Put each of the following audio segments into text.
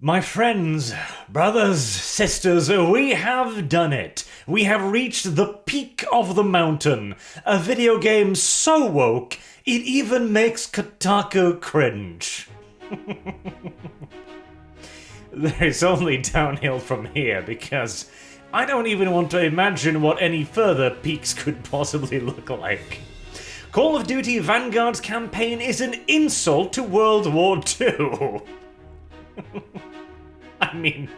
My friends, brothers, sisters, we have done it. We have reached the peak of the mountain. A video game so woke, it even makes Kotaku cringe. There's only downhill from here because I don't even want to imagine what any further peaks could possibly look like. Call of Duty Vanguard's campaign is an insult to World War II. I mean,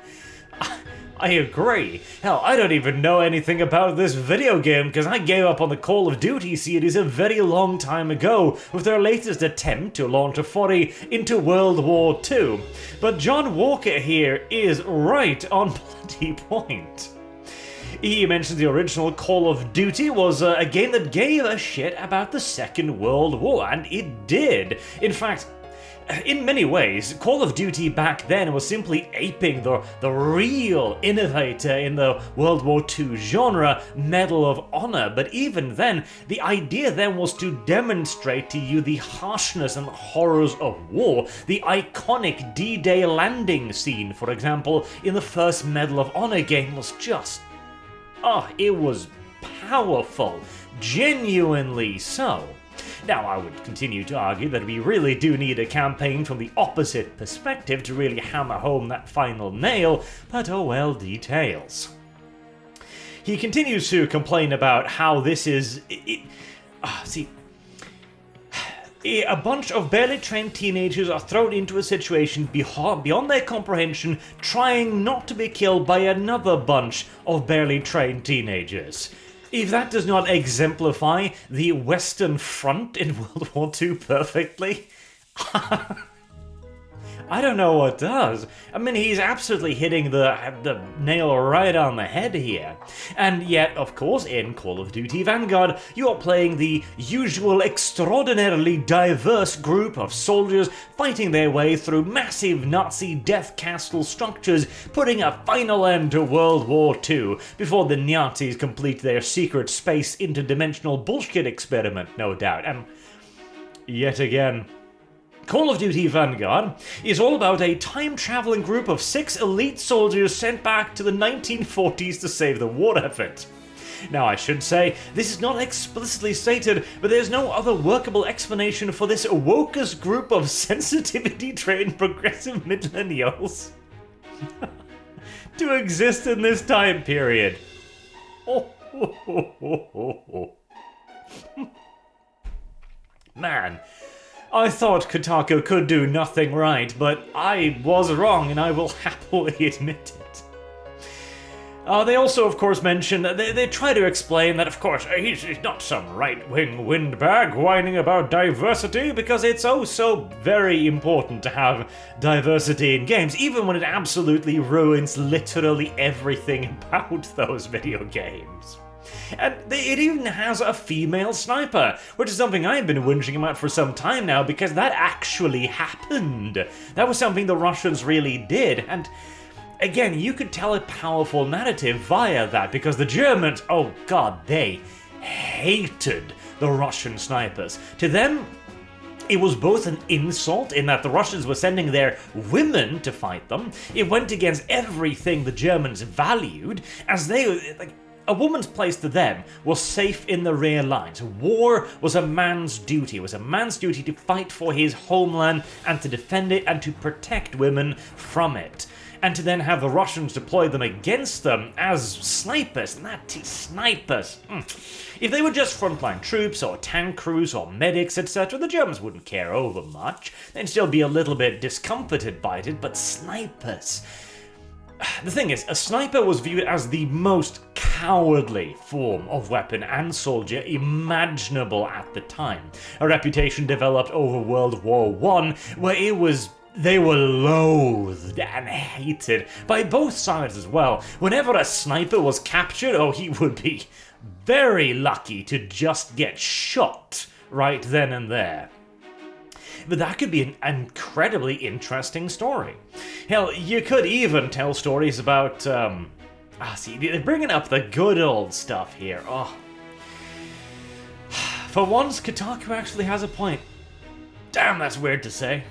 I agree. Hell, I don't even know anything about this video game because I gave up on the Call of Duty series a very long time ago with their latest attempt to launch a foray into World War II. But John Walker here is right on bloody point. He mentions the original Call of Duty was a game that gave a shit about the Second World War, and it did. In fact, in many ways, Call of Duty back then was simply aping the real innovator in the World War II genre, Medal of Honor, but even then, the idea then was to demonstrate to you the harshness and horrors of war. The iconic D-Day landing scene, for example, in the first Medal of Honor game was just... it was powerful, genuinely so. Now, I would continue to argue that we really do need a campaign from the opposite perspective to really hammer home that final nail, but oh well, details. He continues to complain about how this is... a bunch of barely trained teenagers are thrown into a situation beyond their comprehension, trying not to be killed by another bunch of barely trained teenagers. If that does not exemplify the Western Front in World War II perfectly, I don't know what does. I mean, he's absolutely hitting the nail right on the head here. And yet, of course, in Call of Duty Vanguard, you are playing the usual extraordinarily diverse group of soldiers fighting their way through massive Nazi death castle structures, putting a final end to World War II before the Nazis complete their secret space interdimensional bullshit experiment, no doubt. And yet again, Call of Duty Vanguard is all about a time-traveling group of 6 elite soldiers sent back to the 1940s to save the war effort. Now, I should say, this is not explicitly stated, but there's no other workable explanation for this wokest group of sensitivity-trained progressive millennials to exist in this time period. Man, I thought Kotaku could do nothing right, but I was wrong, and I will happily admit it. They also, of course, mention, they try to explain that, of course, he's not some right-wing windbag whining about diversity, because it's oh so very important to have diversity in games, even when it absolutely ruins literally everything about those video games. And it even has a female sniper, which is something I've been whinging about for some time now, because that actually happened. That was something the Russians really did, and again, you could tell a powerful narrative via that, because the Germans, oh god, they hated the Russian snipers. To them, it was both an insult in that the Russians were sending their women to fight them. It went against everything the Germans valued, as they, like, a woman's place to them was safe in the rear lines. War was a man's duty. It was a man's duty to fight for his homeland and to defend it and to protect women from it. And to then have the Russians deploy them against them as snipers, snipers. If they were just frontline troops or tank crews or medics, etc., the Germans wouldn't care over much. They'd still be a little bit discomforted by it, but snipers... The thing is, a sniper was viewed as the most cowardly form of weapon and soldier imaginable at the time. A reputation developed over World War I, where they were loathed and hated by both sides as well. Whenever a sniper was captured, he would be very lucky to just get shot right then and there. But that could be an incredibly interesting story. Hell, you could even tell stories about, see, they're bringing up the good old stuff here. For once, Kotaku actually has a point. Damn, that's weird to say.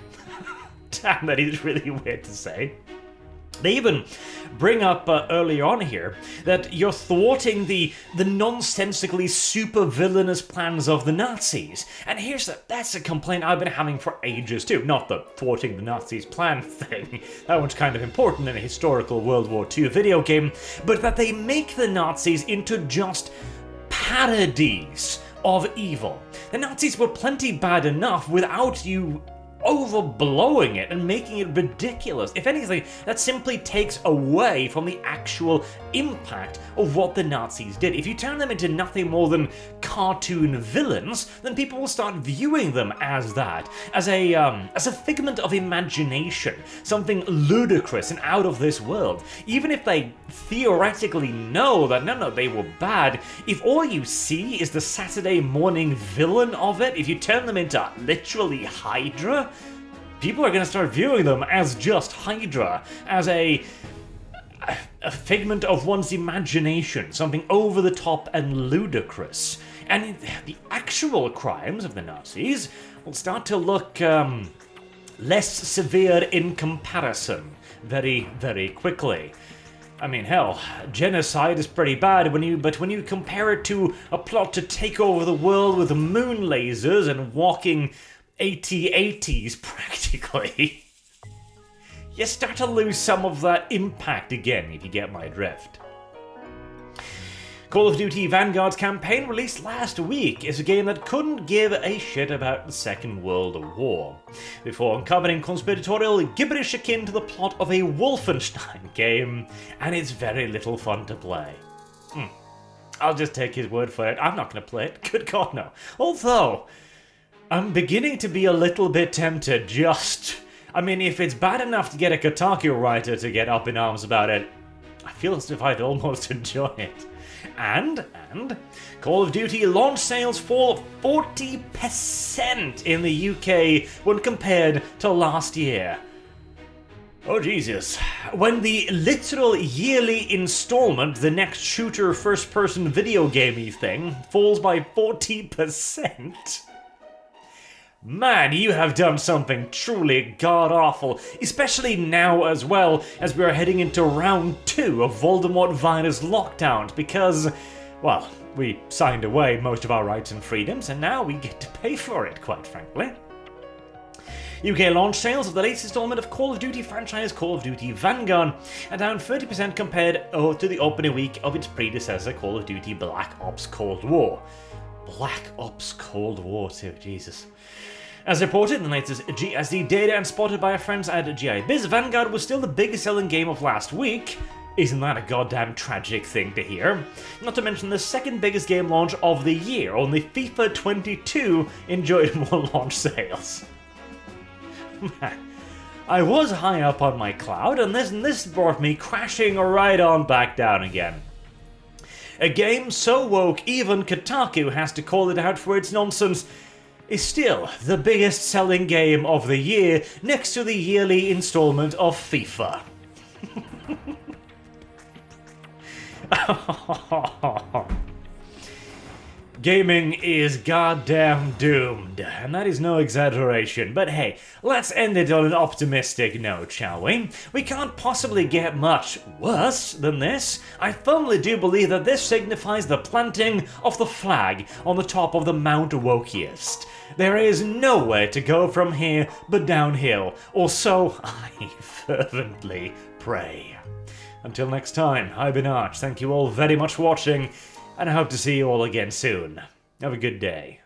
Damn, that is really weird to say. They even bring up earlier on here that you're thwarting the nonsensically super villainous plans of the Nazis. And that's a complaint I've been having for ages too. Not the thwarting the Nazis plan thing, that one's kind of important in a historical World War II video game, but that they make the Nazis into just parodies of evil. The Nazis were plenty bad enough without you overblowing it and making it ridiculous. If anything, that simply takes away from the actual impact of what the Nazis did. If you turn them into nothing more than cartoon villains, then people will start viewing them as that, as a figment of imagination, something ludicrous and out of this world. Even if they theoretically know that no, they were bad, if all you see is the Saturday morning villain of it, if you turn them into literally Hydra, people are going to start viewing them as just Hydra, as a figment of one's imagination, something over the top and ludicrous. And the actual crimes of the Nazis will start to look less severe in comparison very, very quickly. I mean, hell, genocide is pretty bad but when you compare it to a plot to take over the world with moon lasers and walking AT-ATs practically, you start to lose some of that impact again, if you get my drift. Call of Duty Vanguard's campaign, released last week, is a game that couldn't give a shit about the Second World War, before uncovering conspiratorial gibberish akin to the plot of a Wolfenstein game, and it's very little fun to play. I'll just take his word for it. I'm not going to play it. Good God, no. Although, I'm beginning to be a little bit tempted if it's bad enough to get a Kotaku writer to get up in arms about it, I feel as if I'd almost enjoy it. And Call of Duty launch sales fall 40% in the UK when compared to last year. Oh Jesus. When the literal yearly installment, the next shooter first-person video gamey thing, falls by 40%. Man, you have done something truly god-awful, especially now as well as we are heading into round 2 of Voldemort virus lockdowns because, well, we signed away most of our rights and freedoms and now we get to pay for it, quite frankly. UK launch sales of the latest installment of Call of Duty franchise Call of Duty Vanguard are down 30% compared to the opening week of its predecessor Call of Duty Black Ops Cold War. Black Ops Cold War too, Jesus. As reported in the latest GSD data and spotted by our friends at GIBiz, Vanguard was still the biggest selling game of last week. Isn't that a goddamn tragic thing to hear? Not to mention the second biggest game launch of the year, only FIFA 22 enjoyed more launch sales. Man, I was high up on my cloud and this brought me crashing right on back down again. A game so woke even Kotaku has to call it out for its nonsense is still the biggest selling game of the year next to the yearly installment of FIFA. Gaming is goddamn doomed, and that is no exaggeration, but hey, let's end it on an optimistic note, shall we? We can't possibly get much worse than this. I firmly do believe that this signifies the planting of the flag on the top of the Mount Wokiest. There is nowhere to go from here but downhill, or so I fervently pray. Until next time, I've been Arch, thank you all very much for watching, and I hope to see you all again soon. Have a good day.